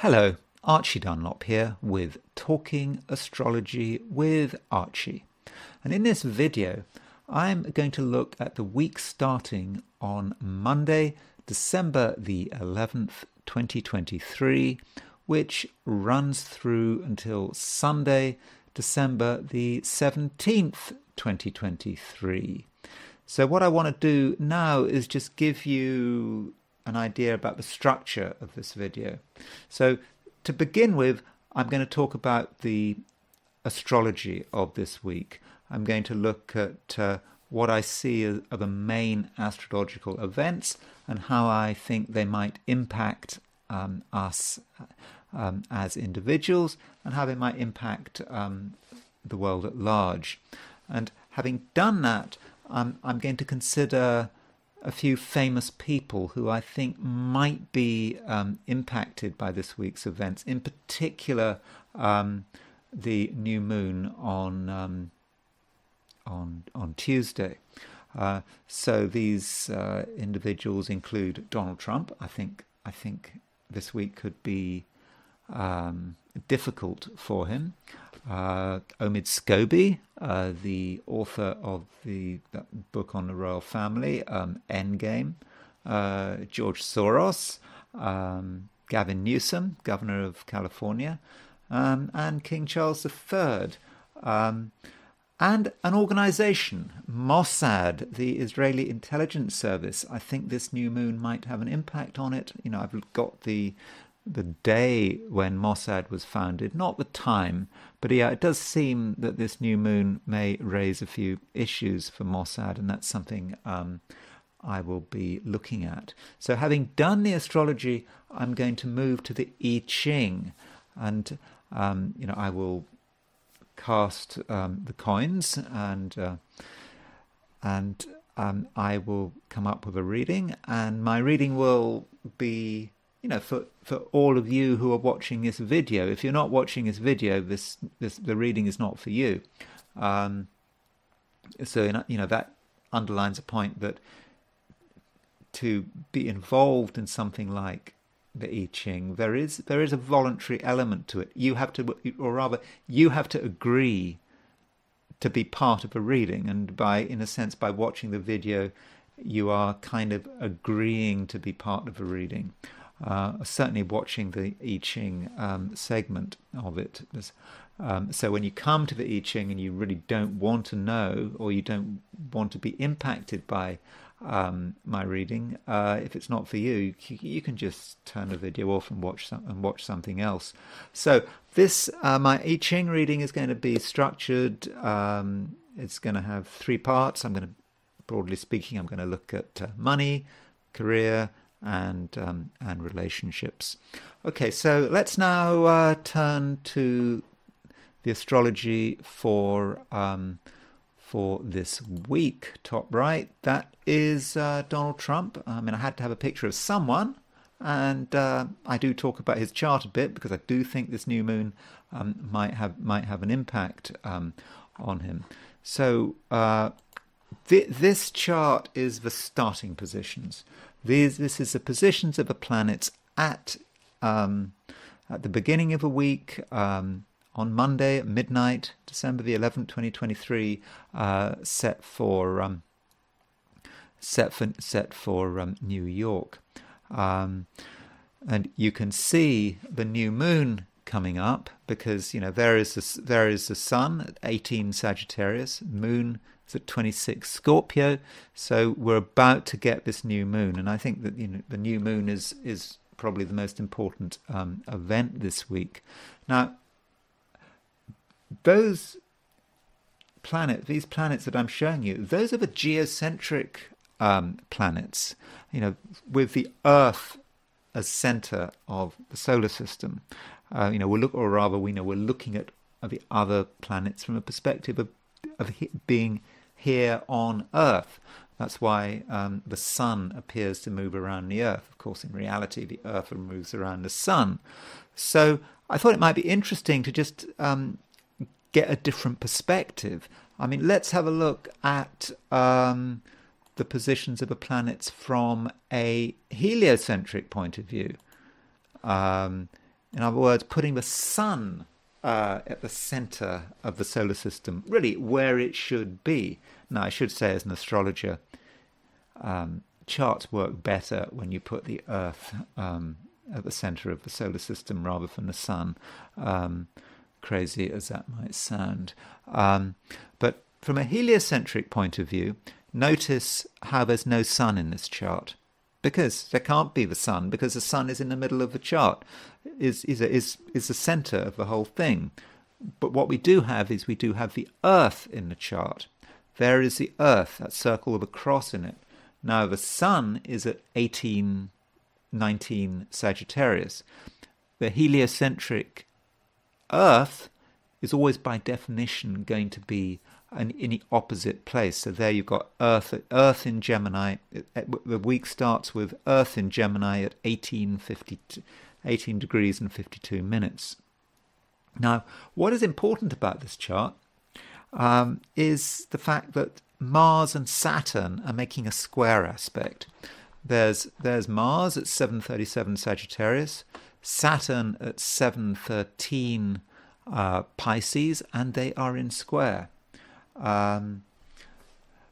Hello, Archie Dunlop here with Talking Astrology with Archie. And in this video, I'm going to look at the week starting on Monday, December the 11th, 2023, which runs through until Sunday, December the 17th, 2023. So what I want to do now is just give you an idea about the structure of this video. So to begin with, I'm going to talk about the astrology of this week. I'm going to look at what I see as are the main astrological events and how I think they might impact us as individuals and how they might impact the world at large. And having done that, I'm going to consider a few famous people who I think might be impacted by this week's events, in particular the new moon on Tuesday. So these individuals include Donald Trump. I think this week could be difficult for him. Omid Scobie, the author of that book on the royal family, Endgame. George Soros, Gavin Newsom, governor of California, and King Charles III. And an organization, Mossad, the Israeli intelligence service. I think this new moon might have an impact on it. You know, I've got the day when Mossad was founded, not the time, but yeah, it does seem that this new moon may raise a few issues for Mossad, and that's something I will be looking at. So having done the astrology, I'm going to move to the I Ching, and I will cast the coins, and I will come up with a reading, and my reading will be, for all of you who are watching this video. If you're not watching this video, the reading is not for you. So that underlines a point that to be involved in something like the I Ching, there is a voluntary element to it. You have to, or rather, you have to agree to be part of a reading, and in a sense, by watching the video, you are kind of agreeing to be part of a reading. Certainly watching the I Ching segment of it. So when you come to the I Ching and you really don't want to know, or you don't want to be impacted by my reading, if it's not for you, you can just turn the video off and watch something else. So this my I Ching reading is going to be structured. It's going to have three parts. Broadly speaking, I'm going to look at money, career, and relationships. Okay, so let's now turn to the astrology for this week. Top right, that is Donald Trump. I had to have a picture of someone, and I do talk about his chart a bit because I do think this new moon might have an impact on him. So this chart is the starting positions. This is the positions of the planets at the beginning of a week, on Monday at midnight, December the 11th, 2023, set for New York, and you can see the new moon coming up because there is the sun at 18 Sagittarius, moon is at 26 Scorpio, so we're about to get this new moon, and I think that the new moon is probably the most important event this week. Now, these planets that I'm showing you, those are the geocentric planets, with the Earth as center of the solar system. We're looking at the other planets from a perspective of being here on Earth. That's why the sun appears to move around the Earth. Of course, in reality, the Earth moves around the sun. So I thought it might be interesting to just get a different perspective. Let's have a look at the positions of the planets from a heliocentric point of view. In other words, putting the sun at the center of the solar system, really where it should be. Now, I should say, as an astrologer, charts work better when you put the Earth at the center of the solar system rather than the sun, crazy as that might sound. But from a heliocentric point of view, notice how there's no sun in this chart. Because there can't be the sun, because the sun is in the middle of the chart, is the center of the whole thing. But what we do have is we do have the Earth in the chart. There is the Earth, that circle with a cross in it. Now the sun is at 1819 Sagittarius. The heliocentric Earth is always by definition going to be in the opposite place. So there you've got Earth in Gemini. The week starts with Earth in Gemini at 18 degrees and 52 minutes. Now, what is important about this chart is the fact that Mars and Saturn are making a square aspect. There's Mars at 737 Sagittarius, Saturn at 713 Pisces, and they are in square.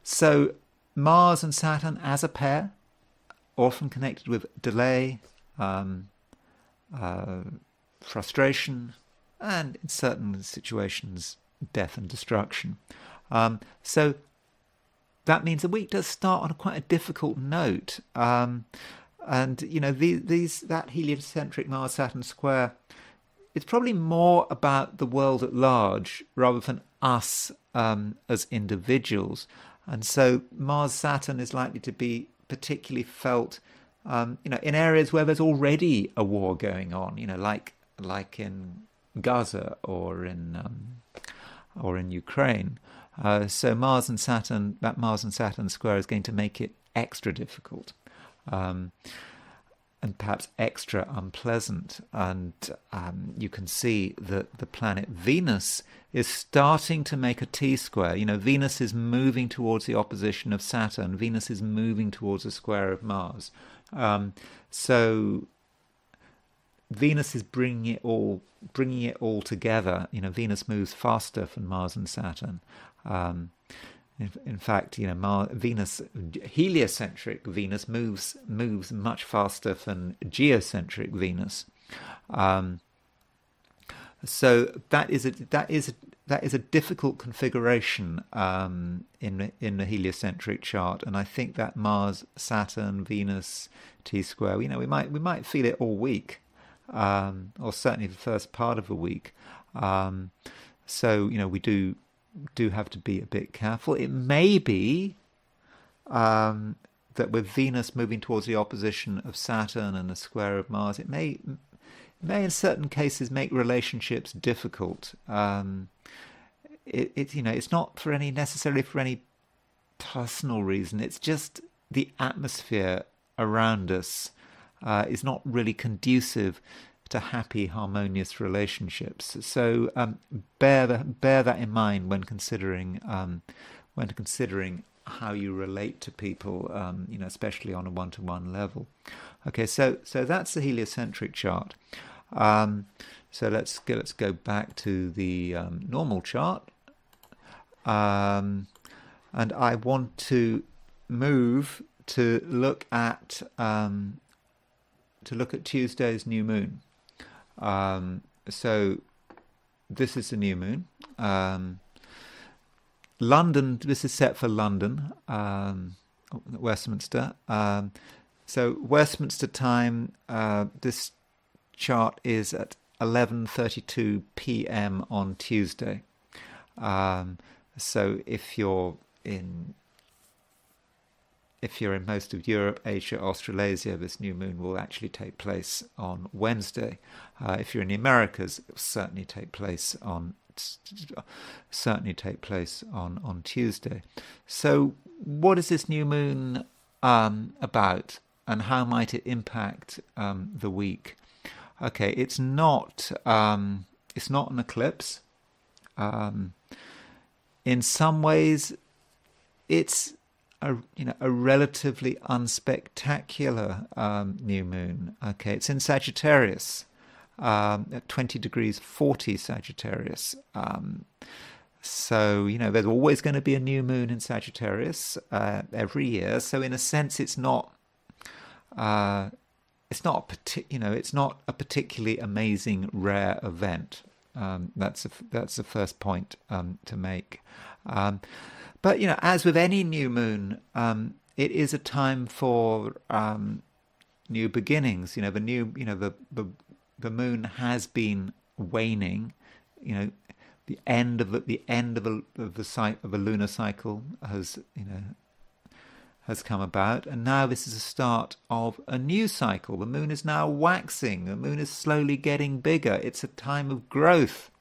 So Mars and Saturn as a pair, often connected with delay, frustration, and in certain situations, death and destruction. So that means the week does start on quite a difficult note. And you know, that heliocentric Mars-Saturn square, it's probably more about the world at large rather than us as individuals. And so Mars-Saturn is likely to be particularly felt, in areas where there's already a war going on, like in Gaza or in Ukraine. So Mars and Saturn, that Mars and Saturn square is going to make it extra difficult. And perhaps extra unpleasant. And you can see that the planet Venus is starting to make a T-square. Venus is moving towards the opposition of Saturn. Venus is moving towards a square of Mars. So Venus is bringing it all together. Venus moves faster than Mars and Saturn. In fact, Venus, heliocentric Venus moves much faster than geocentric Venus. So that is a difficult configuration in the heliocentric chart, and I think that Mars, Saturn, Venus T-square, we might feel it all week, or certainly the first part of the week. So we do have to be a bit careful. It may be that with Venus moving towards the opposition of Saturn and the square of Mars, it may in certain cases make relationships difficult. It's not necessarily for any personal reason. It's just the atmosphere around us is not really conducive to happy, harmonious relationships. So bear that in mind when considering how you relate to people, especially on a one-to-one level. Okay, so that's the heliocentric chart. So let's go back to the normal chart, and I want to move to look at Tuesday's new moon. So this is the new moon. London, this is set for London, Westminster. So Westminster time, this chart is at 11:32 p.m. on Tuesday. So if you're in most of Europe, Asia, Australasia, this new moon will actually take place on Wednesday. If you're in the Americas, it will certainly take place on Tuesday. So what is this new moon about, and how might it impact the week? Okay, it's not an eclipse. In some ways, it's a relatively unspectacular new moon. Okay, it's in Sagittarius. at 20 degrees 40 Sagittarius. So, there's always going to be a new moon in Sagittarius every year. So, in a sense, it's not it's not a particularly amazing, rare event. That's the first point to make. But as with any new moon, it is a time for new beginnings. The moon has been waning. The end of the lunar cycle has come about, and now this is the start of a new cycle. The moon is now waxing. The moon is slowly getting bigger. It's a time of growth.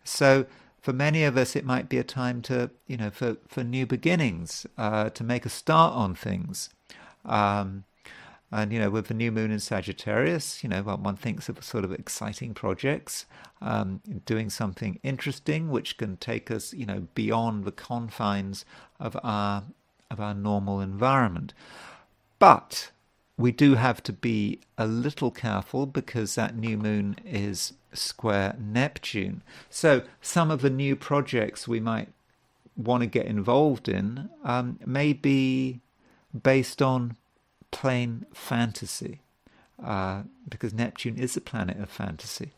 So for many of us, it might be a time to, for new beginnings, to make a start on things. And, with the new moon in Sagittarius, one thinks of sort of exciting projects, doing something interesting, which can take us, beyond the confines of our normal environment. But we do have to be a little careful because that new moon is square Neptune. So some of the new projects we might want to get involved in may be based on plain fantasy, because Neptune is a planet of fantasy.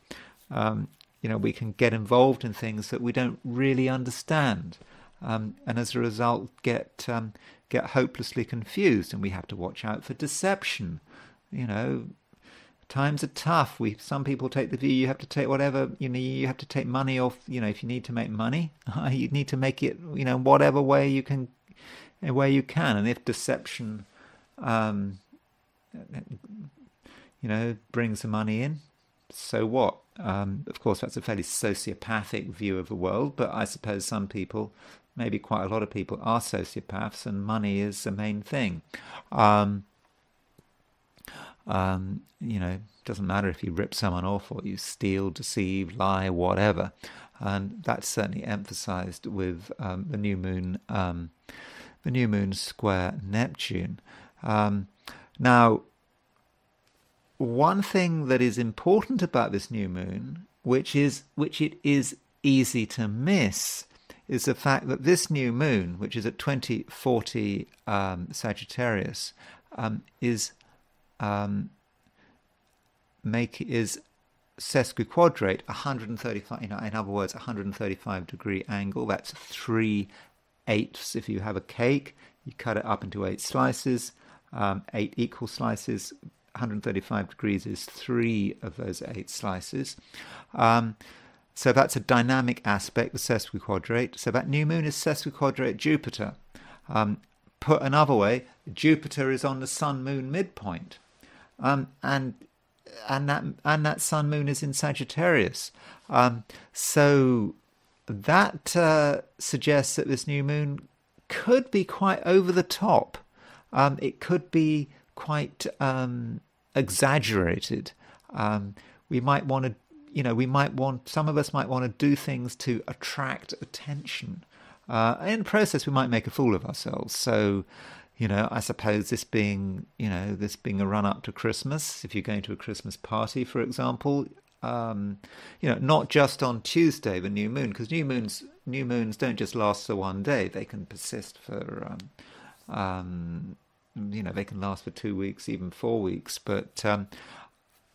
We can get involved in things that we don't really understand, and as a result get hopelessly confused, and we have to watch out for deception. Times are tough. Some people take the view you have to take whatever, you have to take money off, if you need to make money, you need to make it, whatever way you can. And if deception brings the money in, so what? Of course, that's a fairly sociopathic view of the world, but I suppose some people, maybe quite a lot of people, are sociopaths, and money is the main thing. Doesn't matter if you rip someone off or you steal, deceive, lie, whatever. And that's certainly emphasized with the new moon square Neptune. Now, one thing that is important about this new moon, which it is easy to miss, is the fact that this new moon, which is at 2040 Sagittarius, is sesquiquadrate 135. In other words, 135-degree angle. That's 3/8. If you have a cake, you cut it up into 8 slices, 8 equal slices. 135 degrees is 3 of those 8 slices. So that's a dynamic aspect, the sesquiquadrate. So that new moon is sesquiquadrate Jupiter. Put another way, Jupiter is on the Sun-Moon midpoint, and that Sun-Moon is in Sagittarius. So that suggests that this new moon could be quite over the top. It could be quite exaggerated. We might want to, some of us might want to do things to attract attention. In the process, we might make a fool of ourselves. So, I suppose this being a run up to Christmas, if you're going to a Christmas party, for example, not just on Tuesday, the new moon, because new moons don't just last for one day; they can persist for, they can last for 2 weeks, even 4 weeks. But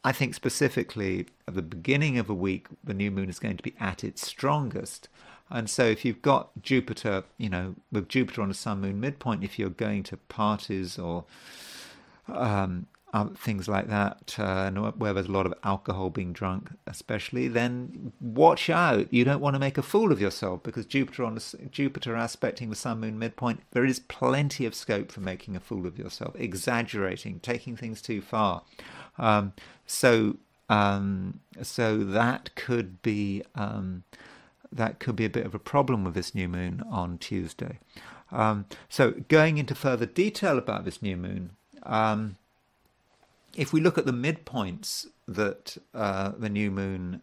I think specifically at the beginning of a week, the new moon is going to be at its strongest. And so if you've got Jupiter, with Jupiter on a Sun-Moon midpoint, if you're going to parties or things like that, where there's a lot of alcohol being drunk especially, then watch out. You don't want to make a fool of yourself, because Jupiter aspecting the Sun-Moon midpoint, there is plenty of scope for making a fool of yourself, exaggerating, taking things too far. So that could be a bit of a problem with this new moon on Tuesday. So going into further detail about this new moon, if we look at the midpoints that the new moon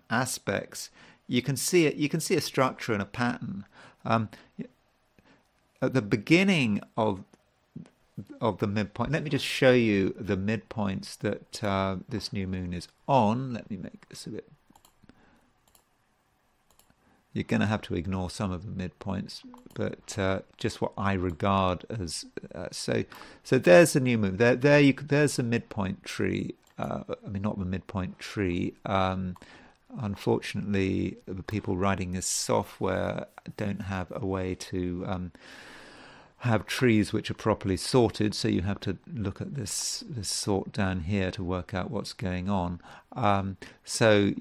aspects, you can see it. You can see a structure and a pattern. At the beginning of of the midpoint. Let me just show you the midpoints that this new moon is on. Let me make this a bit. You're going to have to ignore some of the midpoints, but just what I regard as so. So there's the new moon. There's the midpoint tree. I mean, not the midpoint tree. Unfortunately, the people writing this software don't have a way to have trees which are properly sorted, so you have to look at this sort down here to work out what's going on. So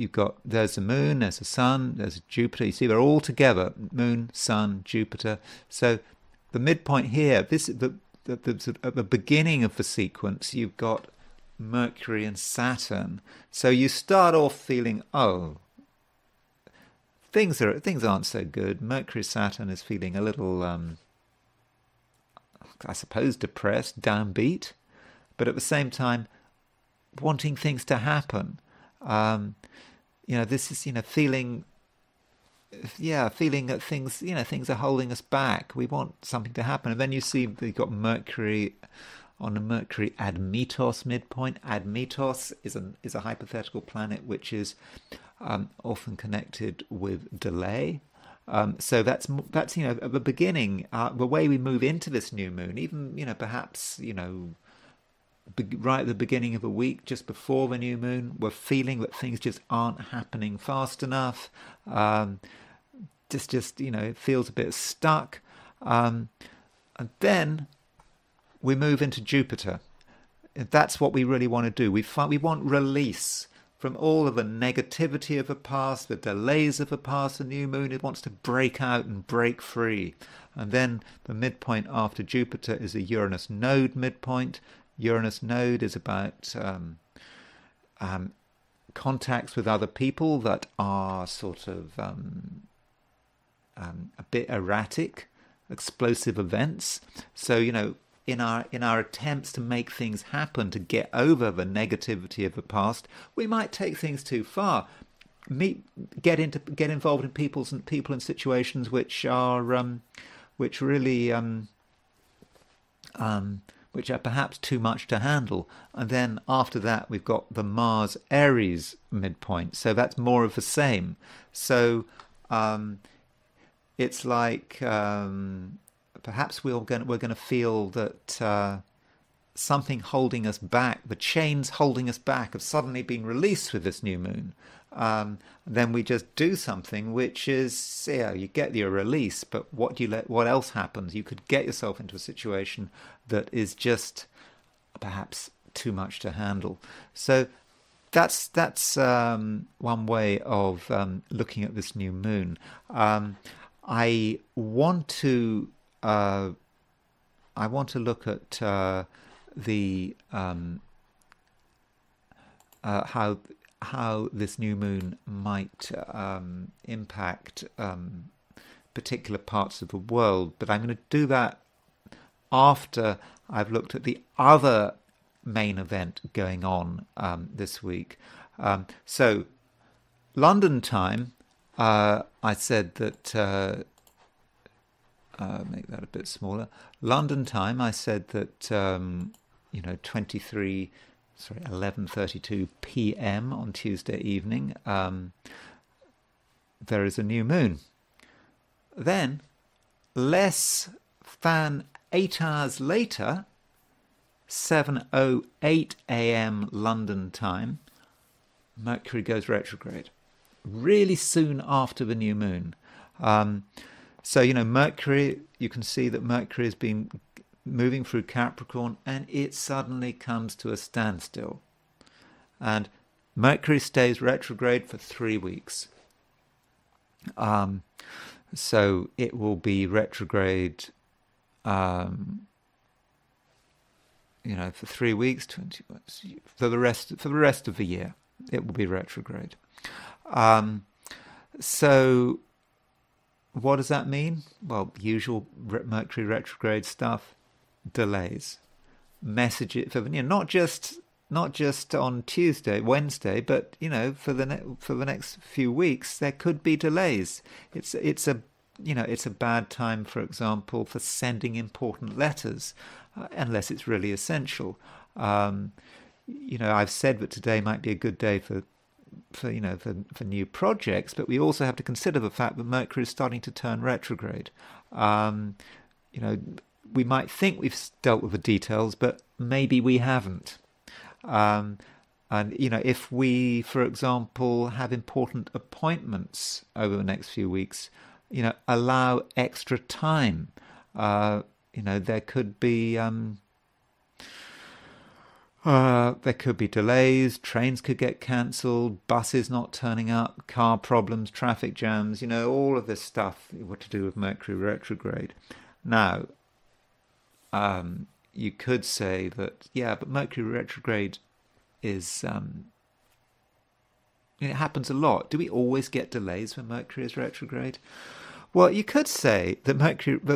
there's the moon, there's the sun, there's Jupiter. You see, they're all together: moon, sun, Jupiter. So the midpoint here, this at the beginning of the sequence, you've got Mercury and Saturn. So you start off feeling, oh, things aren't so good. Mercury Saturn is feeling a little I suppose depressed, downbeat, but at the same time wanting things to happen. This is feeling that things are holding us back. We want something to happen, and then you see you've got Mercury on the Mercury Admetos midpoint. Admetos is a hypothetical planet which is often connected with delay. So that's at the beginning, the way we move into this new moon, even perhaps right at the beginning of the week, just before the new moon, we're feeling that things just aren't happening fast enough. It feels a bit stuck, and then we move into Jupiter. That's what we really want to do. We want release from all of the negativity of the past, the delays of the past. The new moon, it wants to break out and break free. And then the midpoint after Jupiter is a Uranus node midpoint. Uranus node is about contacts with other people that are sort of a bit erratic, explosive events. So, in our attempts to make things happen, to get over the negativity of the past, we might take things too far. Get involved in people and situations which are perhaps too much to handle. And then after that, we've got the Mars Aries midpoint. So that's more of the same. So it's like perhaps we're going to feel that something holding us back, the chains holding us back, have suddenly been released with this new moon. Then we just do something which is, you get your release, but what else happens? You could get yourself into a situation that is just perhaps too much to handle. So that's one way of looking at this new moon. I want to look at the how this new moon might impact particular parts of the world, but I'm going to do that after I've looked at the other main event going on this week. So London time, I said that make that a bit smaller. London time, I said that 11:32 p.m. on Tuesday evening, there is a new moon. Then, less than 8 hours later, 7:08 a.m. London time, Mercury goes retrograde. Really soon after the new moon. So, Mercury, you can see that Mercury has been moving through Capricorn, and it suddenly comes to a standstill. And Mercury stays retrograde for 3 weeks. So it will be retrograde, for 3 weeks, for the rest of the year. It will be retrograde. So what does that mean? Well, usual Mercury retrograde stuff, delays, messages for not just on Tuesday, Wednesday, but for the next few weeks there could be delays. It's a bad time, for example, for sending important letters. unless it's really essential. I've said that today might be a good day for new projects, but we also have to consider the fact that Mercury is starting to turn retrograde. We might think we've dealt with the details, but maybe we haven't. And if we, for example, have important appointments over the next few weeks, allow extra time. There could be delays, trains could get cancelled, buses not turning up, car problems, traffic jams, all of this stuff what to do with Mercury retrograde. Now, you could say that, but Mercury retrograde is, it happens a lot. Do we always get delays when Mercury is retrograde? Well, you could say that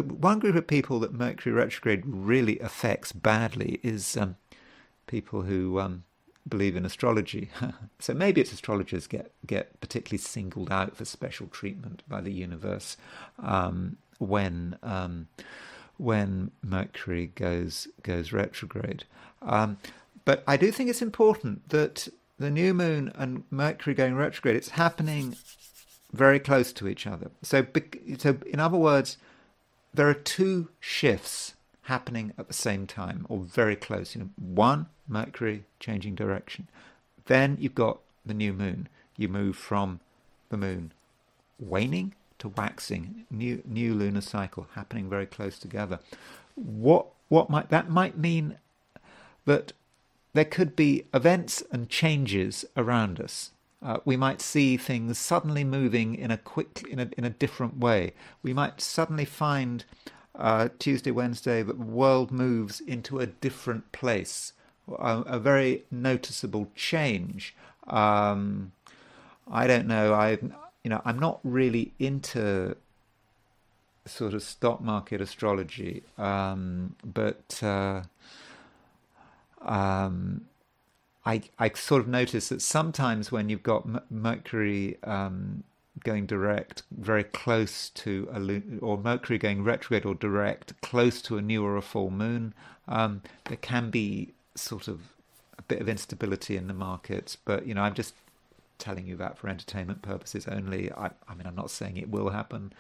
one group of people that Mercury retrograde really affects badly is people who believe in astrology. So maybe it's astrologers get particularly singled out for special treatment by the universe when Mercury goes retrograde. But I do think it's important that the new moon and Mercury going retrograde, it's happening very close to each other. So in other words, there are two shifts happening at the same time, or very close. One, Mercury changing direction. Then you've got the new moon. You move from the moon waning to waxing. New lunar cycle happening very close together. What might mean that there could be events and changes around us. We might see things suddenly moving in a different way. We might suddenly find Tuesday, Wednesday that the world moves into a different place. A very noticeable change. I don't know. I'm not really into sort of stock market astrology, but I sort of notice that sometimes when you've got Mercury going direct very close to or Mercury going retrograde or direct close to a new or a full moon, there can be sort of a bit of instability in the markets. But I'm just telling you that for entertainment purposes only. I mean, I'm not saying it will happen.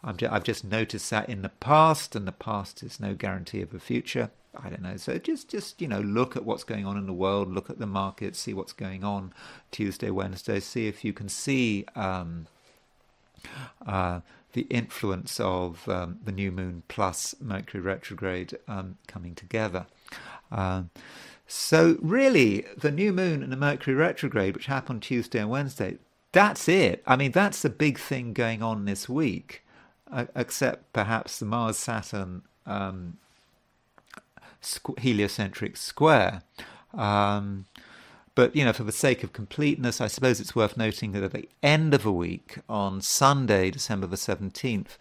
I've just noticed that in the past, and the past is no guarantee of the future. I don't know. So just look at what's going on in the world, look at the market, see what's going on Tuesday, Wednesday, see if you can see the influence of the new moon plus Mercury retrograde coming together. So really, the new moon and the Mercury retrograde, which happened Tuesday and Wednesday, that's it. I mean, that's the big thing going on this week, except perhaps the Mars-Saturn heliocentric square. But, for the sake of completeness, I suppose it's worth noting that at the end of a week, on Sunday, December the 17th,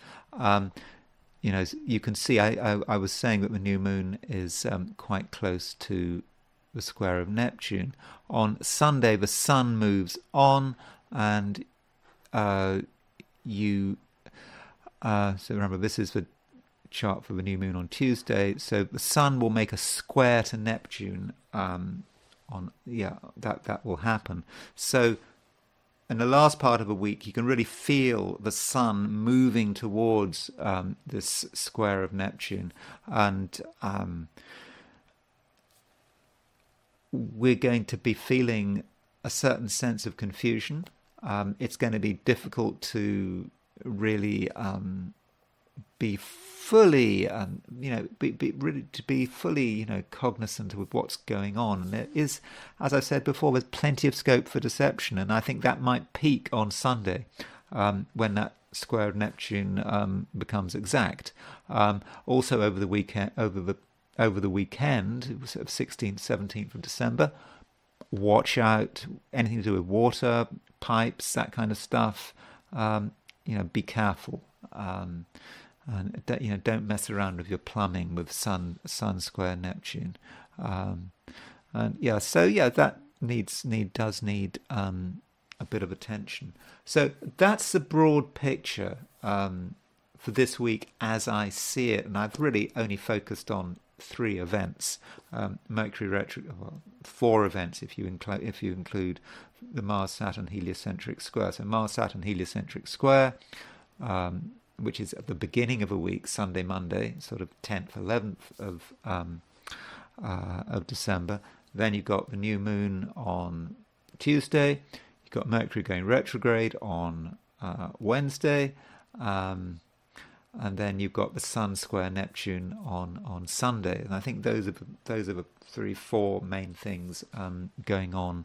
you can see, I was saying that the new moon is quite close to the square of Neptune. On Sunday, the sun moves on, and so remember, this is the chart for the new moon on Tuesday. So the sun will make a square to Neptune. That will happen. So in the last part of a week, you can really feel the sun moving towards this square of Neptune, and we're going to be feeling a certain sense of confusion. It's going to be difficult to really be fully, be fully, cognizant of what's going on. And there is, as I said before, there's plenty of scope for deception, and I think that might peak on Sunday when that square of Neptune becomes exact. Also over the weekend, over the weekend, sort of 16th, 17th of December, watch out, anything to do with water, pipes, that kind of stuff. Be careful. And don't mess around with your plumbing with sun square Neptune. That does need a bit of attention. So that's the broad picture for this week as I see it, and I've really only focused on 3 events. Mercury retrograde, well, 4 events if you include the Mars-Saturn heliocentric square. So Mars-Saturn heliocentric square, which is at the beginning of a week, Sunday, Monday, sort of 10th, 11th of December. Then you've got the new moon on Tuesday. You've got Mercury going retrograde on Wednesday. And then you've got the Sun square Neptune on Sunday, and I think those are the 4 main things going on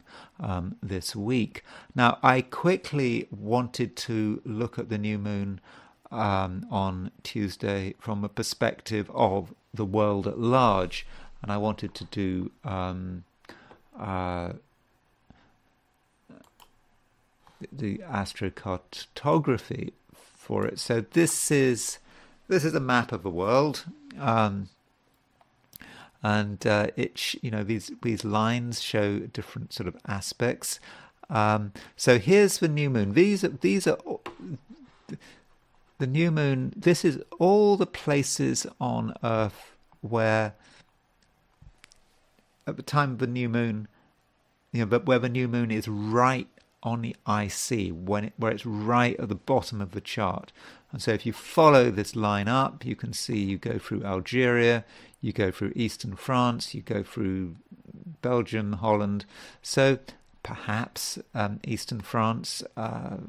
this week. Now, I quickly wanted to look at the new moon on Tuesday from a perspective of the world at large, and I wanted to do the astrocartography for it. So this is a map of the world, and these lines show different sort of aspects. So here's the new moon. These are the new moon. This is all the places on Earth where, at the time of the new moon, where the new moon is right on the IC, where it's right at the bottom of the chart. And so if you follow this line up, you can see you go through Algeria, you go through eastern France, you go through Belgium, Holland. So perhaps eastern France, the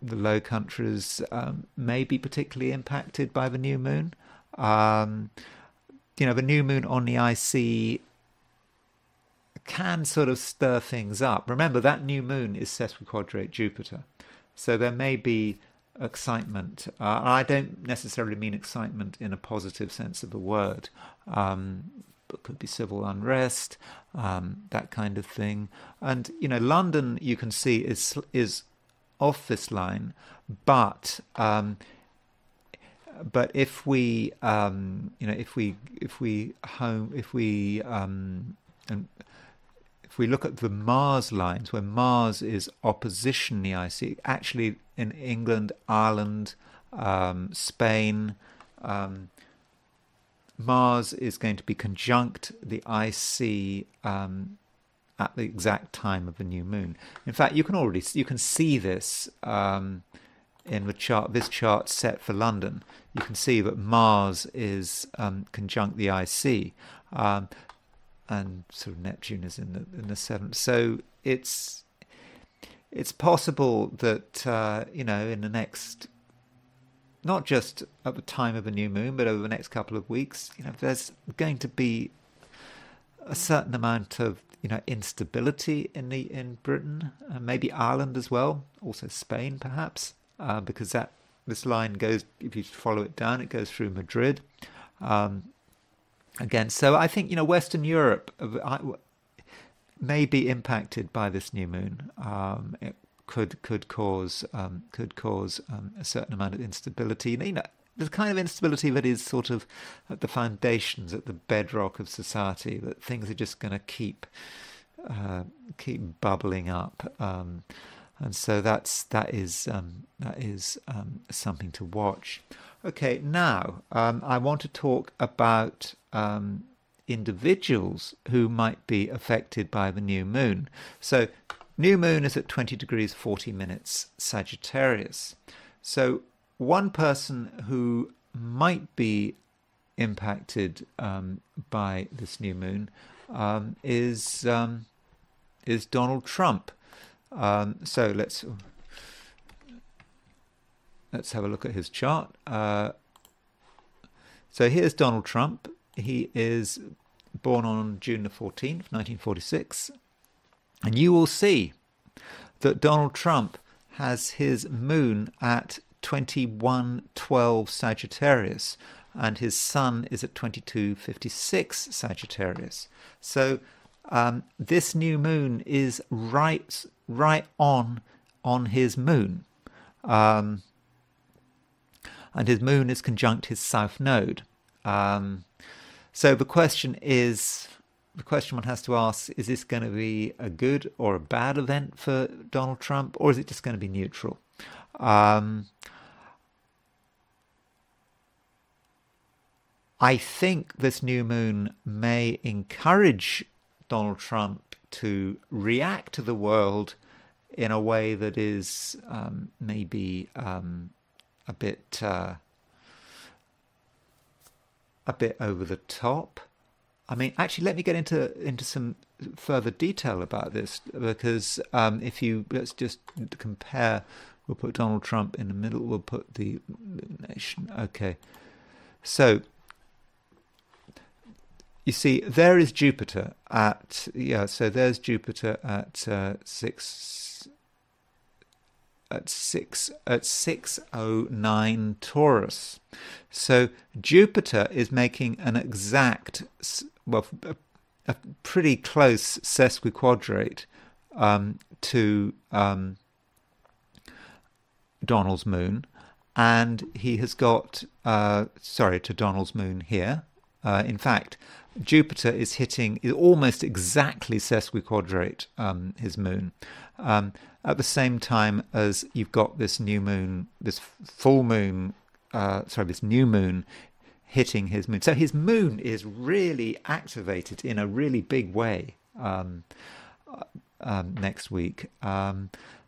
Low Countries may be particularly impacted by the new moon. The new moon on the IC can sort of stir things up. Remember, that new moon is sesquiquadrate Jupiter, so there may be excitement. I don't necessarily mean excitement in a positive sense of the word, but could be civil unrest, that kind of thing. And London, you can see, is off this line, but if we if we look at the Mars lines, where Mars is opposition the IC, actually in England, Ireland, Spain, Mars is going to be conjunct the IC at the exact time of the new moon. In fact, you can see this in the chart. This chart set for London. You can see that Mars is conjunct the IC. And sort of Neptune is in the 7th. So it's possible that in the next, not just at the time of the new moon, but over the next couple of weeks, there's going to be a certain amount of instability in Britain, and maybe Ireland as well, also Spain perhaps, because this line goes, if you follow it down, it goes through Madrid. Again, so I think Western Europe may be impacted by this new moon. It could cause a certain amount of instability. The kind of instability that is sort of at the foundations, at the bedrock of society. That things are just going to keep bubbling up, and so that is something to watch. Okay, now I want to talk about individuals who might be affected by the new moon. So, new moon is at 20 degrees 40 minutes Sagittarius. So, one person who might be impacted by this new moon is Donald Trump. So let's have a look at his chart. So here's Donald Trump. He is born on June the 14th, 1946. And you will see that Donald Trump has his moon at 2112 Sagittarius, and his sun is at 2256 Sagittarius. So this new moon is right on his moon. And his moon is conjunct his south node. So the question one has to ask, is this going to be a good or a bad event for Donald Trump, or is it just going to be neutral? I think this new moon may encourage Donald Trump to react to the world in a way that is maybe a bit over the top. I mean, actually, let me get into some further detail about this, because if you let's just compare. We'll put Donald Trump in the middle. We'll put the nation. Okay, so you see, there is Jupiter at So there's Jupiter at 609 Taurus. So Jupiter is making an exact, a pretty close sesquiquadrate to Donald's moon, and he has got to Donald's moon here. In fact, Jupiter is almost exactly sesquiquadrate his moon, at the same time as you've got this new moon, this new moon hitting his moon. So his moon is really activated in a really big way next week.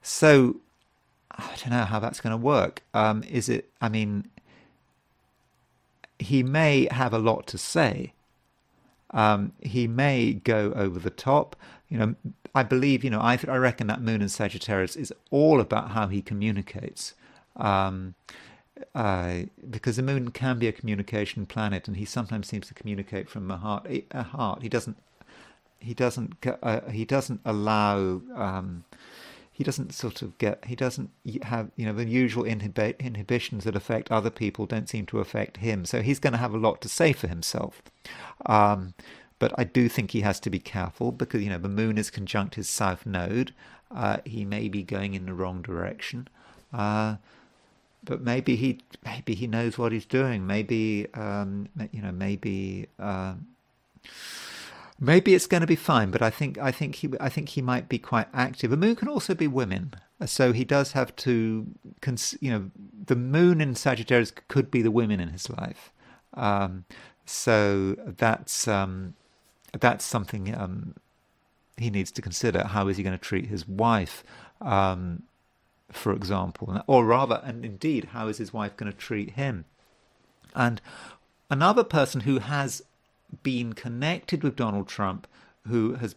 So I don't know how that's going to work. He may have a lot to say. He may go over the top. I believe, I reckon that moon in Sagittarius is all about how he communicates. Because the moon can be a communication planet, and he sometimes seems to communicate from the heart. He doesn't allow. He doesn't have, the usual inhibitions that affect other people don't seem to affect him. So he's going to have a lot to say for himself. But I do think he has to be careful because, the moon is conjunct his south node. He may be going in the wrong direction. But maybe he knows what he's doing. Maybe it's going to be fine, but I think he might be quite active. The moon can also be women, so he does have to. The moon in Sagittarius could be the women in his life. So that's something he needs to consider. How is he going to treat his wife, for example, or rather, and indeed, how is his wife going to treat him? And another person who has been connected with Donald Trump, who is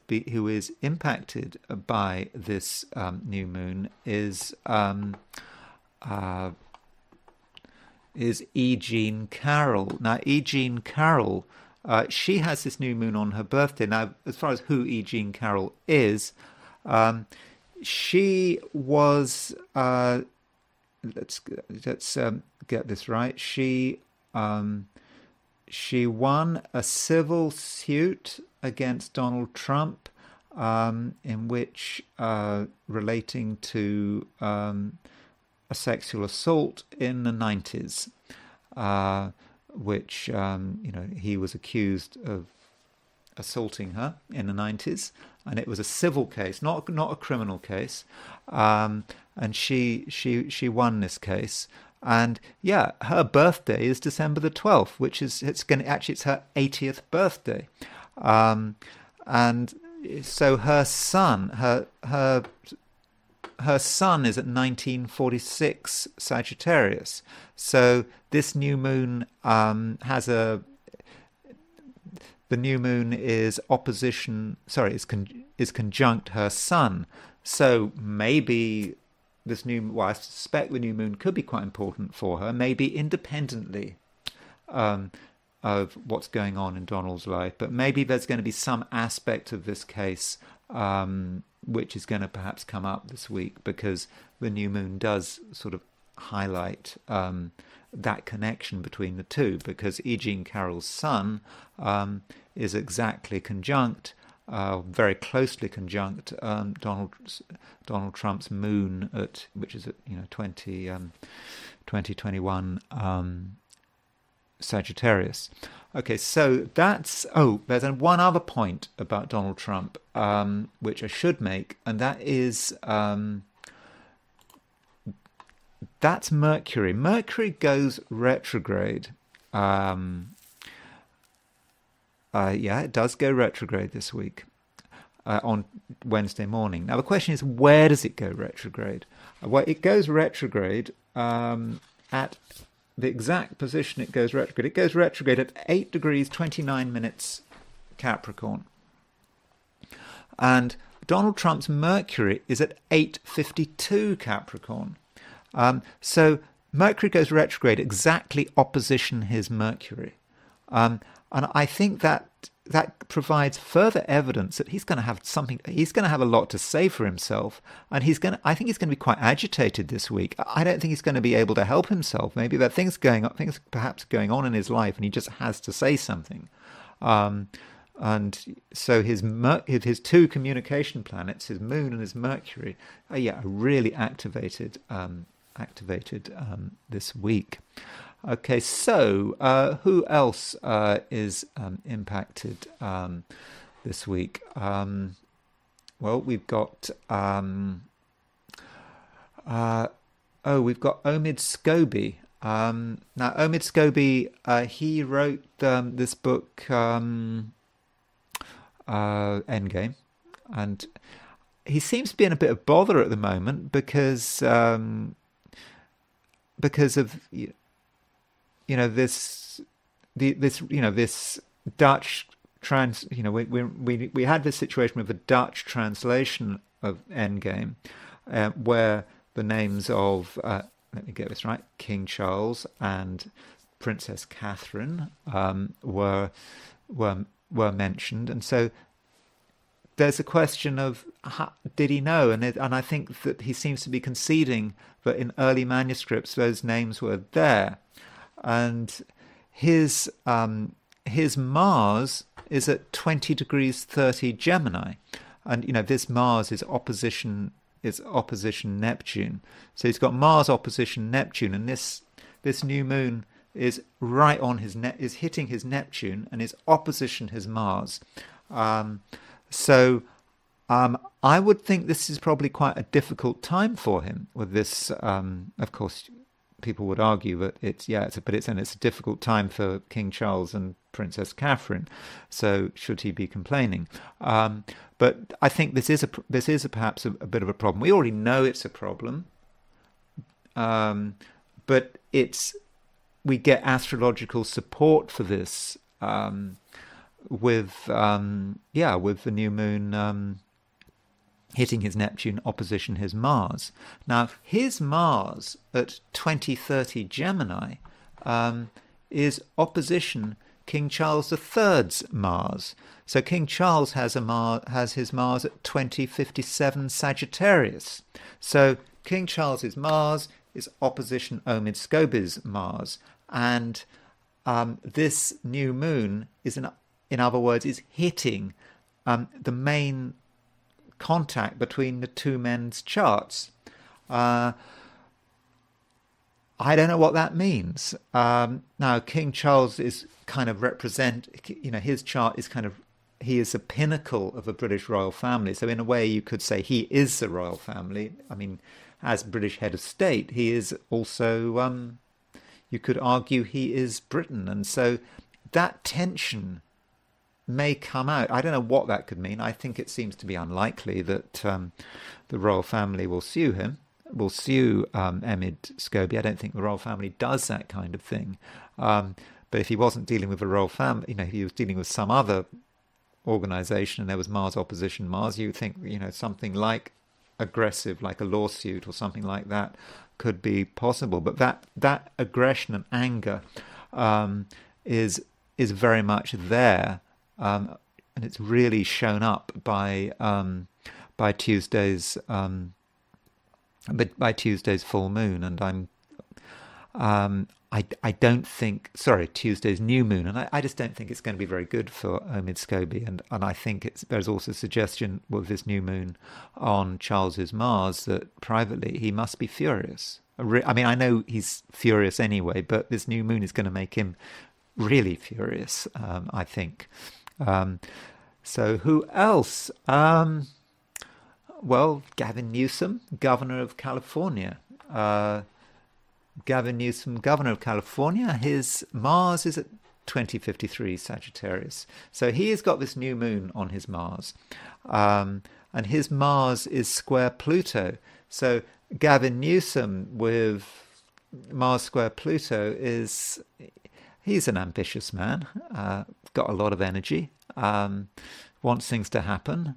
impacted by this new moon, is E. Jean Carroll. Now, E. Jean Carroll, she has this new moon on her birthday. Now, as far as who E. Jean Carroll is, she was. Let's get this right. She won a civil suit against Donald Trump, in which relating to a sexual assault in the 90s, which he was accused of assaulting her in the 90s, and it was a civil case, not a criminal case, and she won this case. And her birthday is December the 12th, which is it's her 80th birthday, and so her son is at 1946 Sagittarius. So this new moon the new moon is is conjunct her sun. So maybe. I suspect the new moon could be quite important for her, maybe independently of what's going on in Donald's life. But maybe there's going to be some aspect of this case which is going to perhaps come up this week, because the new moon does sort of highlight that connection between the two, because E. Jean Carroll's sun is exactly conjunct, very closely conjunct Donald Trump's moon which is at 2021 Sagittarius. Okay, so there's one other point about Donald Trump which I should make, and that is that's Mercury. Mercury goes retrograde Yeah, it does go retrograde this week on Wednesday morning. Now the question is, where does it go retrograde? Well, it goes retrograde at the exact position it goes retrograde. It goes retrograde at 8 degrees 29 minutes Capricorn. And Donald Trump's Mercury is at 8:52 Capricorn. So Mercury goes retrograde exactly opposition his Mercury. And I think that provides further evidence that he's going to have something. He's going to have a lot to say for himself, and I think he's going to be quite agitated this week. I don't think he's going to be able to help himself. Maybe there are things perhaps going on in his life, and he just has to say something. And so his two communication planets, his Moon and his Mercury, are really activated this week. Okay, so who else is impacted this week? Well, we've got we've got Omid Scobie. Now, Omid Scobie, he wrote this book, Endgame, and he seems to be in a bit of bother at the moment because of this Dutch we had this situation with a Dutch translation of Endgame, where the names of let me get this right, King Charles and Princess Catherine were mentioned, and so there's a question of did he know, and I think that he seems to be conceding that in early manuscripts those names were there, and his Mars is at 20 degrees 30 Gemini, and this Mars is opposition Neptune, so he's got Mars opposition Neptune, and this new moon is right on is hitting his Neptune and is opposition his Mars. So I would think this is probably quite a difficult time for him with this. Of course, people would argue that it's a difficult time for King Charles and Princess Catherine. So should he be complaining? But I think this is perhaps a bit of a problem. We already know it's a problem, but we get astrological support for this with the new moon hitting his Neptune opposition his Mars. Now, his Mars at 2030 Gemini is opposition King Charles III's Mars. So King Charles has his Mars at 2057 Sagittarius. So King Charles's Mars is opposition Omid Scobie's Mars, and this new moon is, in other words, is hitting the main contact between the two men's charts. I don't know what that means. Now, King Charles is kind of his chart is he is the pinnacle of a British royal family. So in a way, you could say he is the royal family. I mean, as British head of state, he is also, you could argue he is Britain. And so that tension may come out. I don't know what that could mean. I think it seems to be unlikely that the royal family will sue Omid Scobie. I don't think the royal family does that kind of thing. But if he wasn't dealing with a royal family, if he was dealing with some other organisation and there was Mars opposition Mars, you think, something like aggressive, like a lawsuit or something like that could be possible. But that aggression and anger is very much there, and it's really shown up by Tuesday's full moon, and I don't think, Tuesday's new moon, and I just don't think it's going to be very good for Omid Scobie, and I think there's also a suggestion with this new moon on Charles's Mars that privately he must be furious. I mean, I know he's furious anyway, but this new moon is going to make him really furious, I think. So who else? Well, Gavin Newsom, governor of California. Gavin Newsom, governor of California, his Mars is at 2053 Sagittarius. So he has got this new moon on his Mars. And his Mars is square Pluto. So Gavin Newsom with Mars square Pluto he's an ambitious man, got a lot of energy, wants things to happen,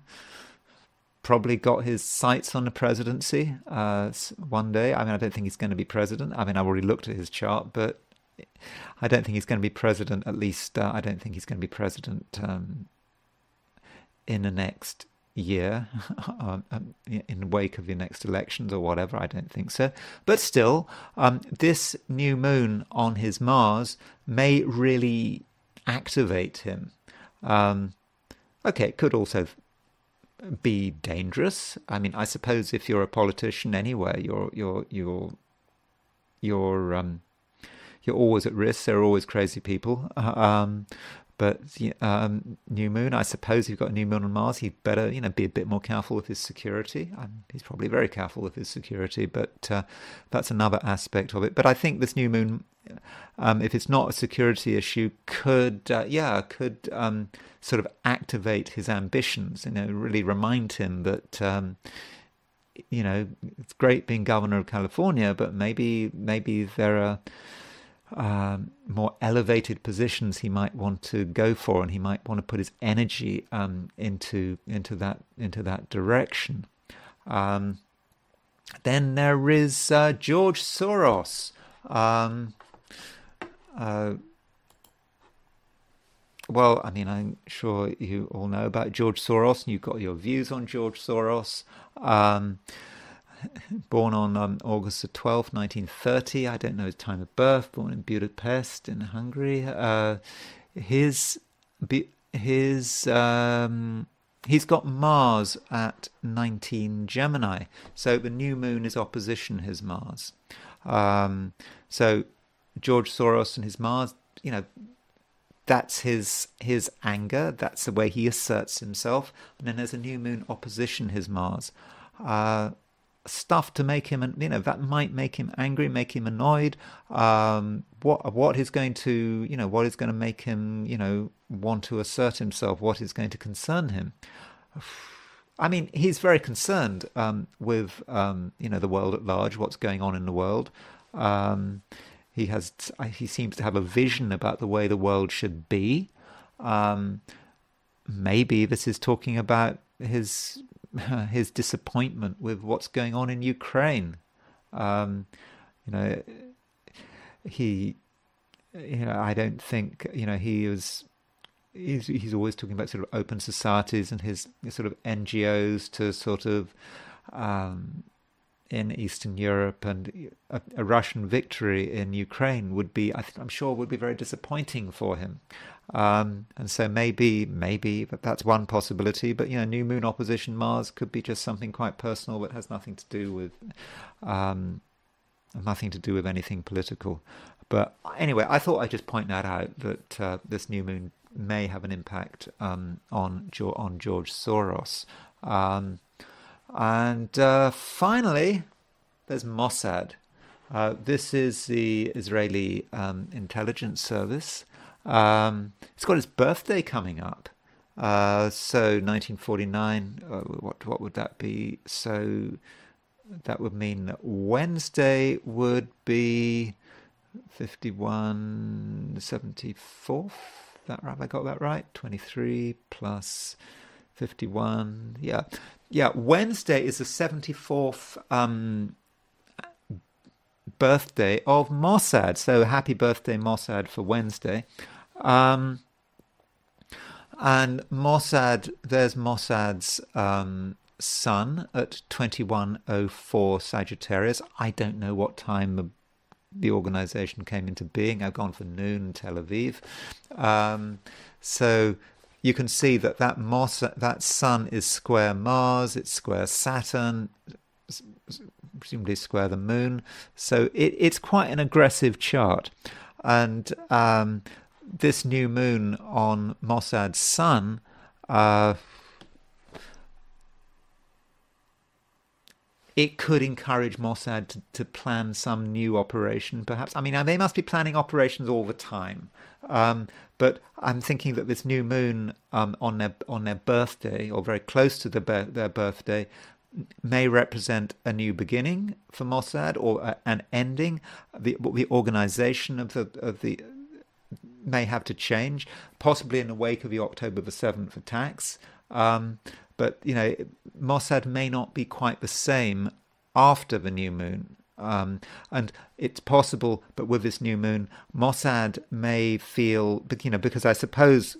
probably got his sights on the presidency one day. I mean, I don't think he's going to be president. I mean, I've already looked at his chart, but I don't think he's going to be president, at least I don't think he's going to be president in the next year, in the wake of the next elections or whatever. I don't think so. But still, this new moon on his Mars may really activate him. Okay, it could also be dangerous. I mean, I suppose if you're a politician anywhere, you're always at risk. There are always crazy people. But new moon, I suppose you've got a new moon on Mars, he'd better, be a bit more careful with his security. He's probably very careful with his security, but that's another aspect of it. But I think this new moon, if it's not a security issue, could sort of activate his ambitions. Really remind him that it's great being governor of California, but maybe there are more elevated positions he might want to go for, and he might want to put his energy into that direction. Then there is George Soros. Well, I mean, I'm sure you all know about George Soros, and you've got your views on George Soros. Born on August the 12th, 1930. I don't know his time of birth. Born in Budapest in Hungary. He's got Mars at 19 Gemini. So the new moon is opposition his Mars. So George Soros and his Mars, that's his anger. That's the way he asserts himself. And then there's a new moon opposition his Mars. Stuff to make him, that might make him angry, make him annoyed. What is going to make him, want to assert himself? What is going to concern him? I mean, he's very concerned with, the world at large, what's going on in the world. He seems to have a vision about the way the world should be. Maybe this is talking about his disappointment with what's going on in Ukraine. I don't think, he's always talking about sort of open societies and his sort of NGOs to sort of, in Eastern Europe, and a Russian victory in Ukraine would be, I'm sure, would be very disappointing for him. And so maybe that's one possibility. But new moon opposition Mars could be just something quite personal that has nothing to do with anything political. But anyway, I thought I'd just point that out, that this new moon may have an impact on George Soros. And finally, there's Mossad. This is the Israeli intelligence service. It's got its birthday coming up. So 1949, what would that be? So that would mean that Wednesday would be 51/74th. That right? Have I got that right? 23 plus 51. Yeah. Wednesday is the 74th birthday of Mossad. So happy birthday, Mossad, for Wednesday. And Mossad, there's Mossad's sun at 2104 Sagittarius. I don't know what time the organization came into being. I've gone for noon, Tel Aviv. So you can see that sun is square Mars, it's square Saturn, presumably square the moon. So it's quite an aggressive chart. And this new moon on Mossad's sun, it could encourage Mossad to plan some new operation, perhaps. I mean, they must be planning operations all the time. But I'm thinking that this new moon on their birthday, or very close to their birthday, may represent a new beginning for Mossad, or an ending. The organization of the may have to change, possibly in the wake of the October the 7th attacks. But Mossad may not be quite the same after the new moon. And it's possible, but with this new moon, Mossad may feel, because I suppose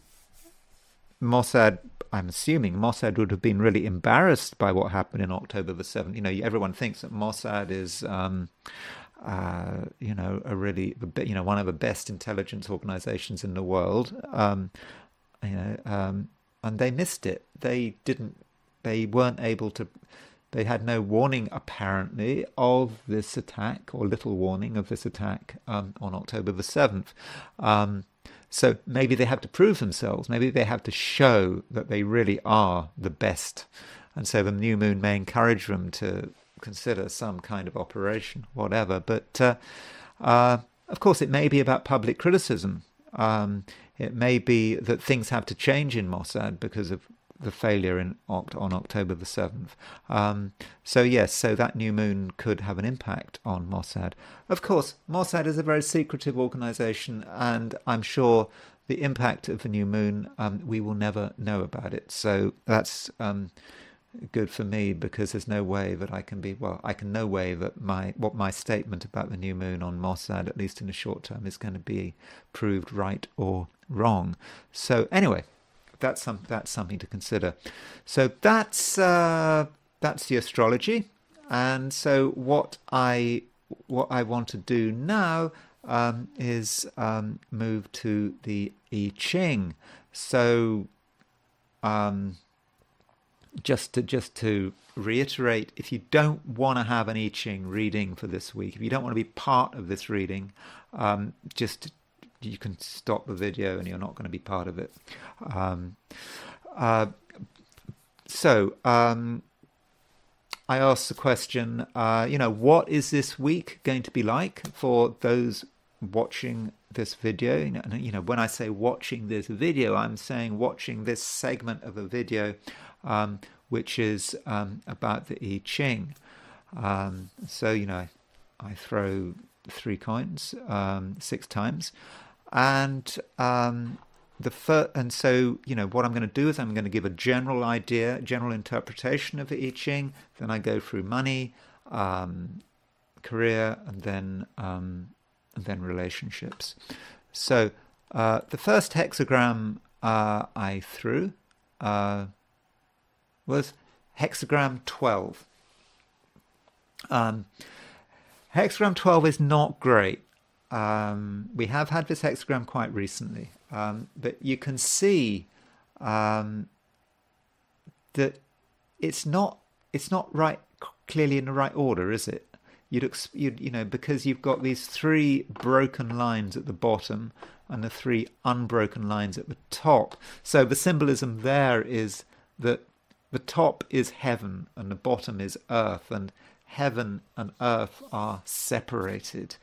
I'm assuming Mossad would have been really embarrassed by what happened in October the 7th. Everyone thinks that Mossad is, a really, one of the best intelligence organizations in the world. And they missed it. They weren't able to. They had no warning, apparently, of this attack, or little warning of this attack on October the 7th. So maybe they have to prove themselves. Maybe they have to show that they really are the best. And so the new moon may encourage them to consider some kind of operation, whatever. But of course, it may be about public criticism. It may be that things have to change in Mossad because of the failure on October the 7th. So that new moon could have an impact on Mossad. Of course, Mossad is a very secretive organization, and I'm sure the impact of the new moon, we will never know about it. So that's good for me, because there's no way that I can no way that my statement about the new moon on Mossad, at least in the short term, is going to be proved right or wrong. So anyway, that's something to consider. So that's the astrology, and so what I want to do now is move to the I Ching. So just to reiterate, if you don't want to have an I Ching reading for this week, if you don't want to be part of this reading, you can stop the video and you're not going to be part of it. I asked the question, what is this week going to be like for those watching this video? When I say watching this video, I'm saying watching this segment of a video, which is about the I Ching. I throw 3 coins 6 times. And what I'm going to do is I'm going to give a general idea, general interpretation of the I Ching. Then I go through money, career, and then relationships. So the first hexagram I threw was hexagram 12. Hexagram 12 is not great. We have had this hexagram quite recently, but you can see that it's not right clearly in the right order, is it? Because you've got these 3 broken lines at the bottom and the 3 unbroken lines at the top. So the symbolism there is that the top is heaven and the bottom is earth, and heaven and earth are separated.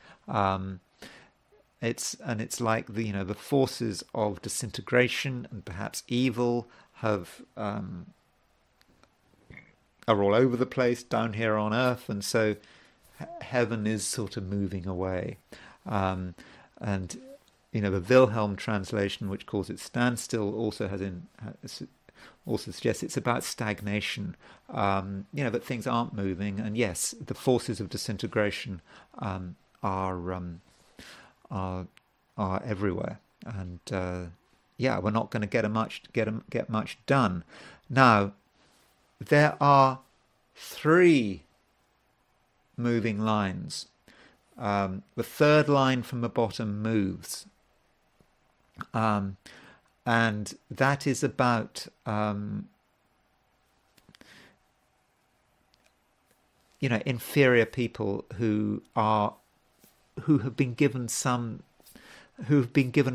It's like the forces of disintegration and perhaps evil are all over the place down here on earth, and so heaven is sort of moving away. And the Wilhelm translation, which calls it standstill, also suggests it's about stagnation. That things aren't moving, and yes, the forces of disintegration are everywhere, and we're not going to get much done. Now, there are 3 moving lines. The 3rd line from the bottom moves, and that is about inferior people who have been given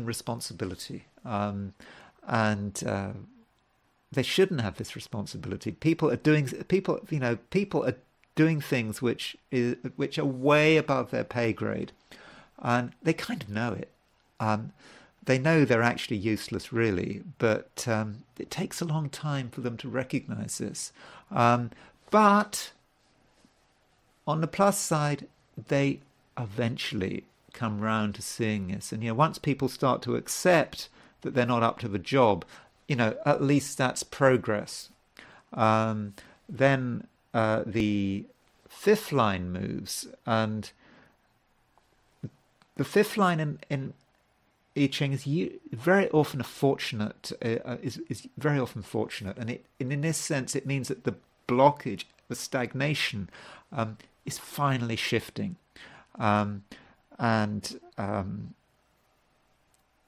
responsibility, and they shouldn't have this responsibility. People are doing things which are way above their pay grade, and they kind of know it. They know they're actually useless, really, but it takes a long time for them to recognise this. But on the plus side, they eventually come round to seeing this. And, once people start to accept that they're not up to the job, at least that's progress. Then the fifth line moves, and the fifth line in I Ching is very often fortunate, is very often fortunate, and in this sense it means that the blockage, the stagnation, is finally shifting, and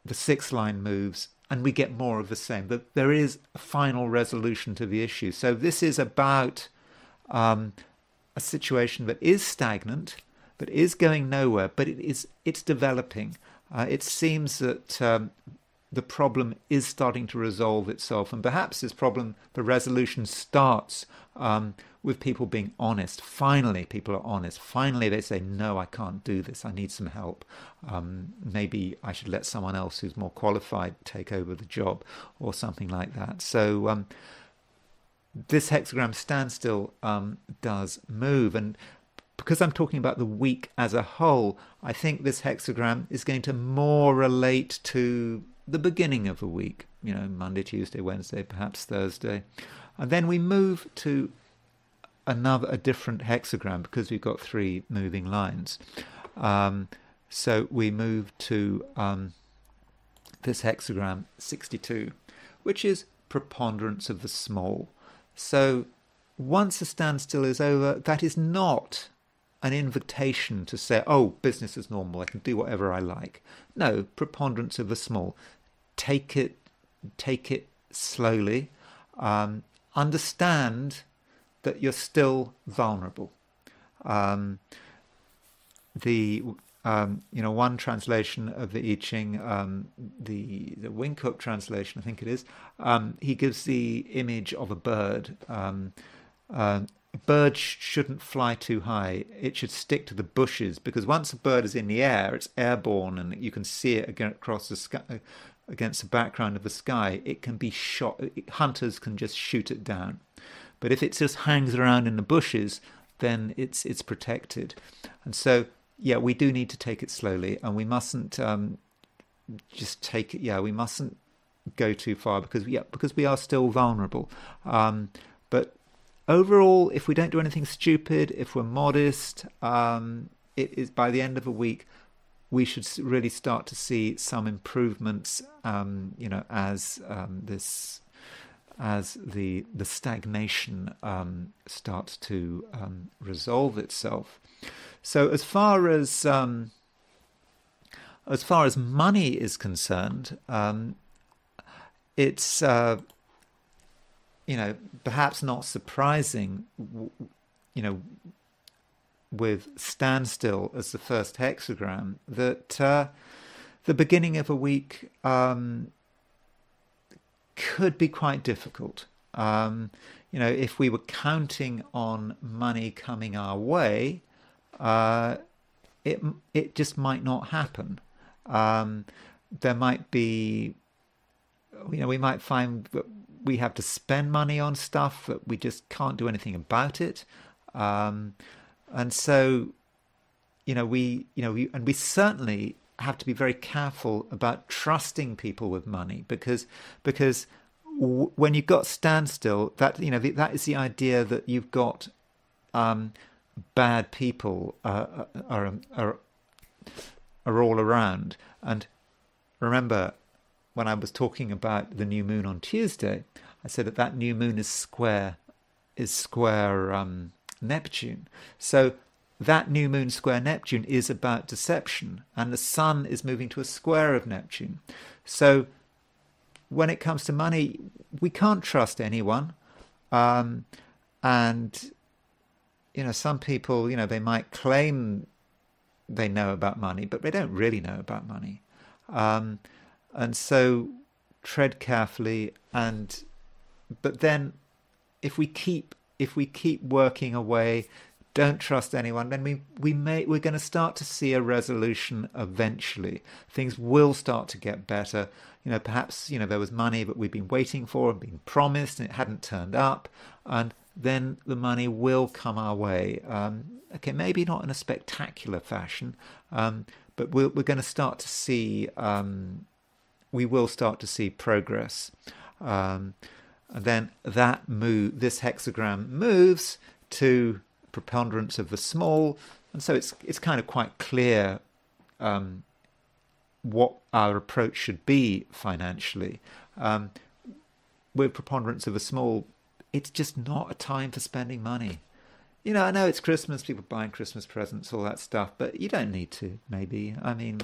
the sixth line moves, and we get more of the same. But there is a final resolution to the issue. So this is about a situation that is stagnant, that is going nowhere, but it's developing. It seems that the problem is starting to resolve itself, and perhaps this problem, the resolution starts with people being honest. Finally, people are honest. Finally, they say, no, I can't do this. I need some help. Maybe I should let someone else who's more qualified take over the job, or something like that. So this hexagram standstill does move, and because I'm talking about the week as a whole, I think this hexagram is going to more relate to the beginning of a week, Monday, Tuesday, Wednesday, perhaps Thursday. And then we move to a different hexagram, because we've got three moving lines. So we move to this hexagram 62, which is preponderance of the small. So once the standstill is over, that is not an invitation to say, oh, business is normal, I can do whatever I like. No, preponderance of the small. Take it slowly. Understand that you're still vulnerable. One translation of the I Ching, the Winghook translation, I think it is, he gives the image of a bird. A bird shouldn't fly too high. It should stick to the bushes, because once a bird is in the air, it's airborne, and you can see it across the sky, against the background of the sky. It can be shot. Hunters can just shoot it down. But if it just hangs around in the bushes, then it's protected. And so, we do need to take it slowly, and we mustn't just take it. We mustn't go too far, because we are still vulnerable. But overall, if we don't do anything stupid, if we're modest, it is by the end of a week, we should really start to see some improvements. As the stagnation starts to resolve itself. So as far as money is concerned, it's perhaps not surprising, with standstill as the first hexagram, that the beginning of a week could be quite difficult. If we were counting on money coming our way, it just might not happen. There might be, we might find that we have to spend money on stuff that we just can't do anything about it. And so, we certainly have to be very careful about trusting people with money, because when you've got standstill, that is the idea that you've got bad people are all around. And remember, when I was talking about the new moon on Tuesday, I said that new moon is square Neptune. So that new moon square Neptune is about deception, and the sun is moving to a square of Neptune. So when it comes to money, we can't trust anyone. And, some people, they might claim they know about money, but they don't really know about money. And so tread carefully. But then if we keep working away, don't trust anyone, then we're going to start to see a resolution eventually. Things will start to get better. Perhaps there was money that we've been waiting for and been promised, and it hadn't turned up, and then the money will come our way. Okay, maybe not in a spectacular fashion, but we're going to start to see. We will start to see progress, and then this hexagram moves to preponderance of the small, and so it's kind of quite clear what our approach should be financially. With preponderance of the small, it's just not a time for spending money. I know it's Christmas, people buying Christmas presents, all that stuff, but you don't need to. Maybe, I mean,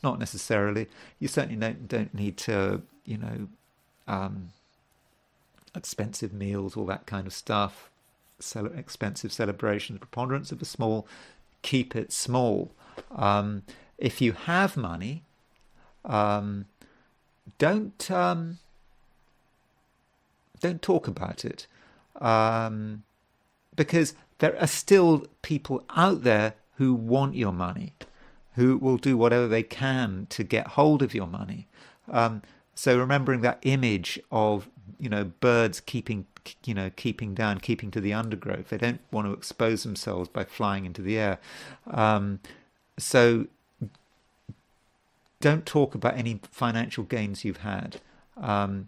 not necessarily. You certainly don't need to, expensive meals, all that kind of stuff. Expensive celebrations, preponderance of the small, keep it small. If you have money, don't talk about it, because there are still people out there who want your money, who will do whatever they can to get hold of your money. So remembering that image of birds keeping down, keeping to the undergrowth. They don't want to expose themselves by flying into the air. So don't talk about any financial gains you've had, and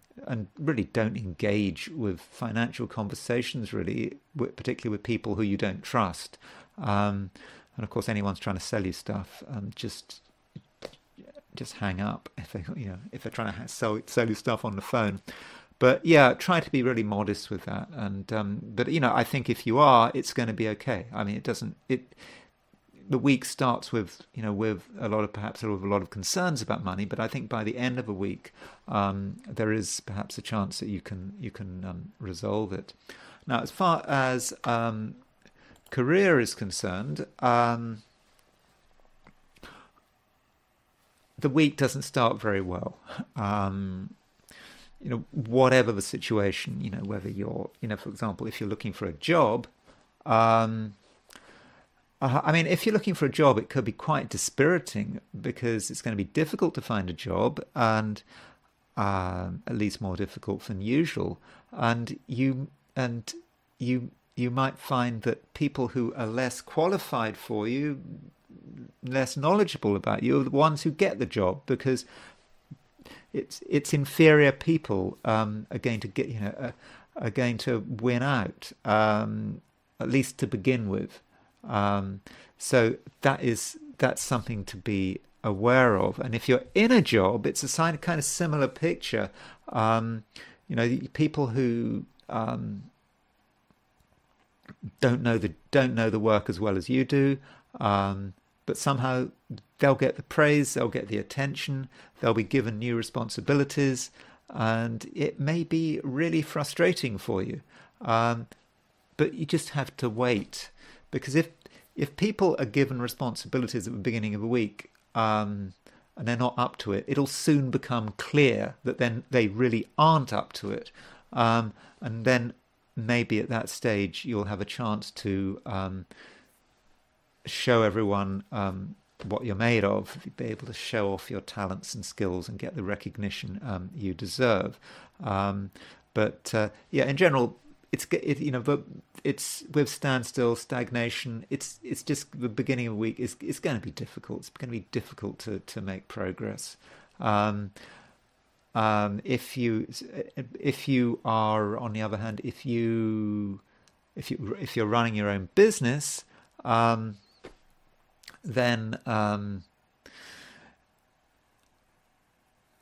really don't engage with financial conversations, really, particularly with people who you don't trust. And of course, anyone's trying to sell you stuff, just hang up if they're trying to sell you stuff on the phone. But yeah, try to be really modest with that. And but I think if you are, it's going to be okay. I mean, the week starts with with a lot of concerns about money, but I think by the end of a week, there is perhaps a chance that you can resolve it. Now, as far as career is concerned, the week doesn't start very well. Whatever the situation, whether you're, for example, if you're looking for a job, if you're looking for a job, it could be quite dispiriting because it's going to be difficult to find a job, and at least more difficult than usual. And you might find that people who are less qualified for you, less knowledgeable about you, are the ones who get the job, because it's inferior people are going to get are going to win out, at least to begin with. So that's something to be aware of. And if you're in a job, it's a kind of similar picture. People who don't know the work as well as you do, but somehow they'll get the praise, they'll get the attention, they'll be given new responsibilities, and it may be really frustrating for you. But you just have to wait, because if people are given responsibilities at the beginning of a week, and they're not up to it, it'll soon become clear that then they really aren't up to it. And then maybe at that stage you'll have a chance to show everyone what you're made of, be able to show off your talents and skills and get the recognition you deserve. But in general, but it's with standstill, stagnation. It's just the beginning of the week. It's going to be difficult. It's going to be difficult to make progress. If you are, on the other hand, if you're running your own business, then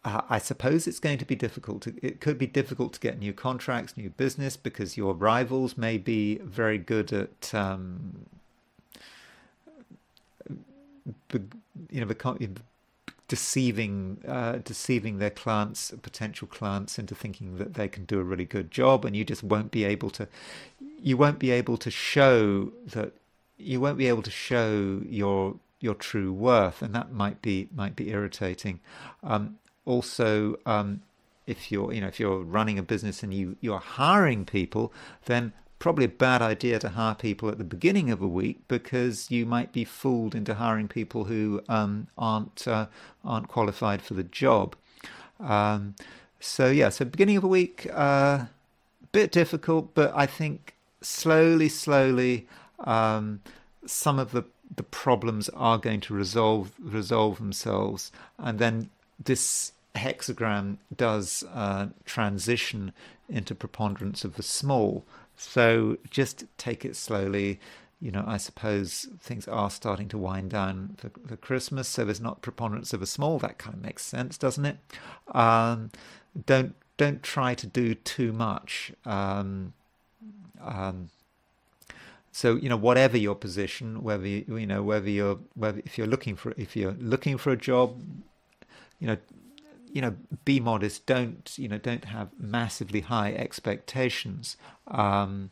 I suppose it's going to be difficult. It could be difficult to get new contracts, new business, because your rivals may be very good at deceiving their clients, potential clients, into thinking that they can do a really good job, and you just won't be able to. You won't be able to show that. You won't be able to show your true worth, and that might be irritating. Also, if you're running a business and you're hiring people, then probably a bad idea to hire people at the beginning of a week, because you might be fooled into hiring people who aren't qualified for the job. So beginning of a week, bit difficult, but I think slowly, some of the problems are going to resolve themselves, and then this hexagram does transition into preponderance of the small. So just take it slowly. I suppose things are starting to wind down for Christmas, so there's not preponderance of a small. That kind of makes sense, doesn't it? Don't try to do too much. So whatever your position, whether if you're looking for a job, be modest. Don't have massively high expectations, and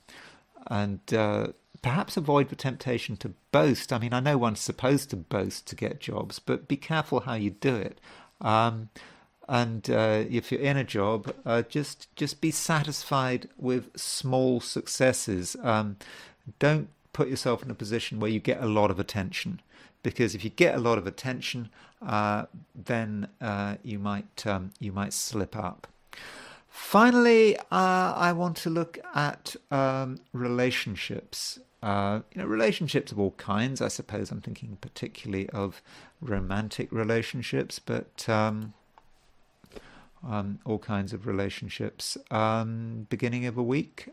perhaps avoid the temptation to boast. I mean, I know one's supposed to boast to get jobs, but be careful how you do it. And if you're in a job, just be satisfied with small successes. Don't put yourself in a position where you get a lot of attention, because if you get a lot of attention, then you might slip up. Finally, I want to look at relationships. Relationships of all kinds. I suppose I'm thinking particularly of romantic relationships, but all kinds of relationships. Beginning of a week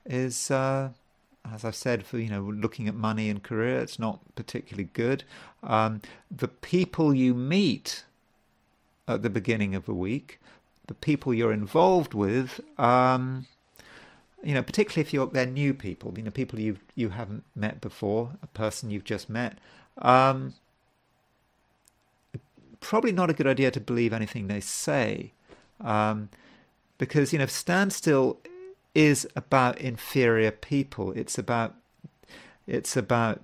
is, as I've said, for looking at money and career, it's not particularly good. The people you meet at the beginning of a week, the people you're involved with, particularly if they're new people, people you haven't met before, a person you've just met, probably not a good idea to believe anything they say, because standstill is about inferior people. It's about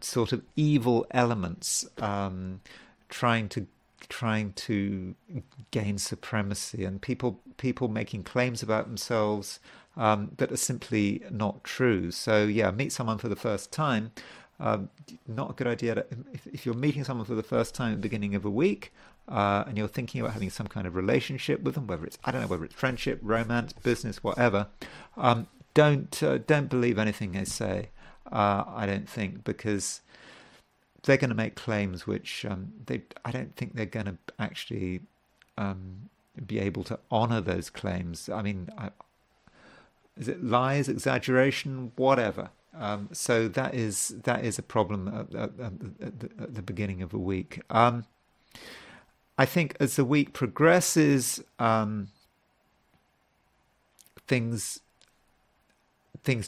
sort of evil elements trying to gain supremacy, and people making claims about themselves that are simply not true. So meet someone for the first time. Not a good idea if you're meeting someone for the first time at the beginning of a week, and you're thinking about having some kind of relationship with them, whether it's friendship, romance, business, whatever. Don't believe anything they say. I don't think, because they're going to make claims which I don't think they're going to actually be able to honor those claims. I mean, is it lies, exaggeration, whatever? So that is a problem at the beginning of a week. I think as the week progresses, things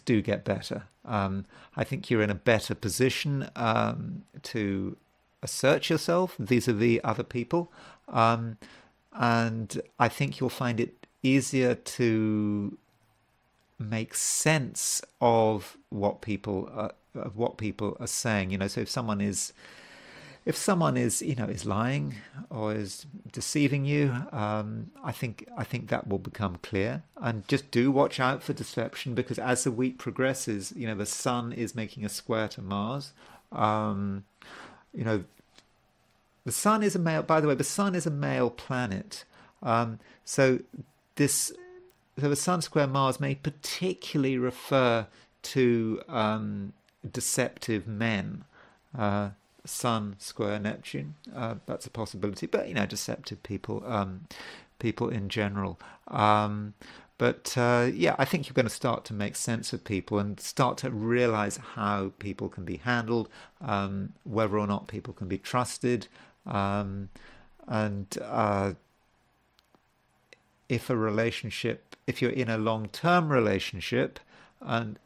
do get better. I think you're in a better position to assert yourself vis-a-vis other people, and I think you'll find it easier to make sense of what people are saying. So if someone is lying or is deceiving you, I think that will become clear. And just do watch out for deception, because as the week progresses, the Sun is making a square to Mars. The Sun is a male. By the way, the Sun is a male planet. So the Sun square Mars may particularly refer to deceptive men. Sun square Neptune, that's a possibility, but deceptive people in general. I think you're going to start to make sense of people and start to realize how people can be handled, whether or not people can be trusted, and if you're in a long-term relationship, and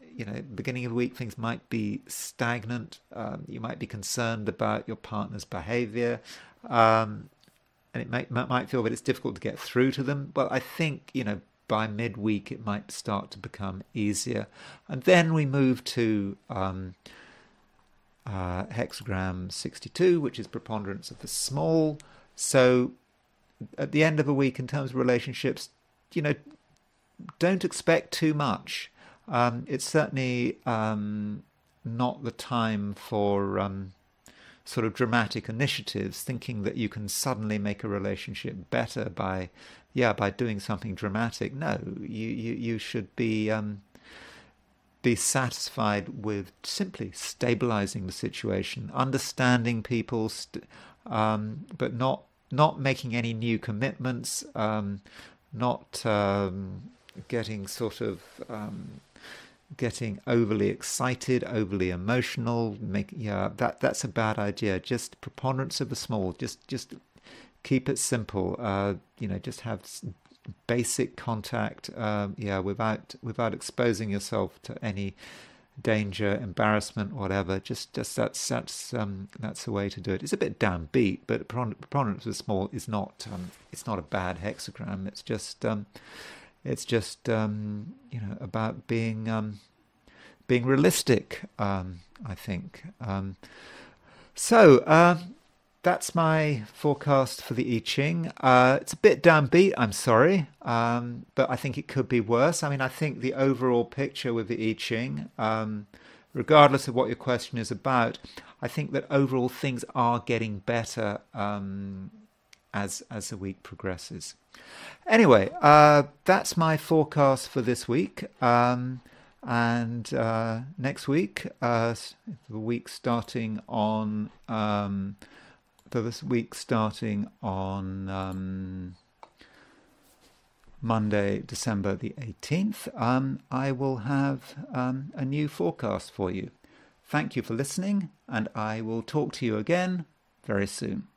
beginning of the week, things might be stagnant. You might be concerned about your partner's behavior, and it might feel that it's difficult to get through to them. Well, I think by midweek it might start to become easier, and then we move to hexagram 62, which is preponderance of the small. So at the end of a week, in terms of relationships, don't expect too much. It's certainly not the time for sort of dramatic initiatives, thinking that you can suddenly make a relationship better by doing something dramatic. No, you should be satisfied with simply stabilizing the situation, understanding people, but not making any new commitments, not getting sort of getting overly excited, overly emotional. That's a bad idea. Just preponderance of the small. Just keep it simple. Just have basic contact. Without exposing yourself to any danger, embarrassment, whatever. Just that's the way to do it. It's a bit downbeat, but preponderance of the small is not. It's not a bad hexagram. It's just about being realistic. I think. That's my forecast for the I Ching. It's a bit downbeat, I'm sorry, but I think it could be worse. I mean, I think the overall picture with the I Ching, regardless of what your question is about, I think that overall things are getting better as the week progresses. Anyway, that's my forecast for this week. And next week, the week starting on Monday, December the 18th, I will have a new forecast for you. Thank you for listening, and I will talk to you again very soon.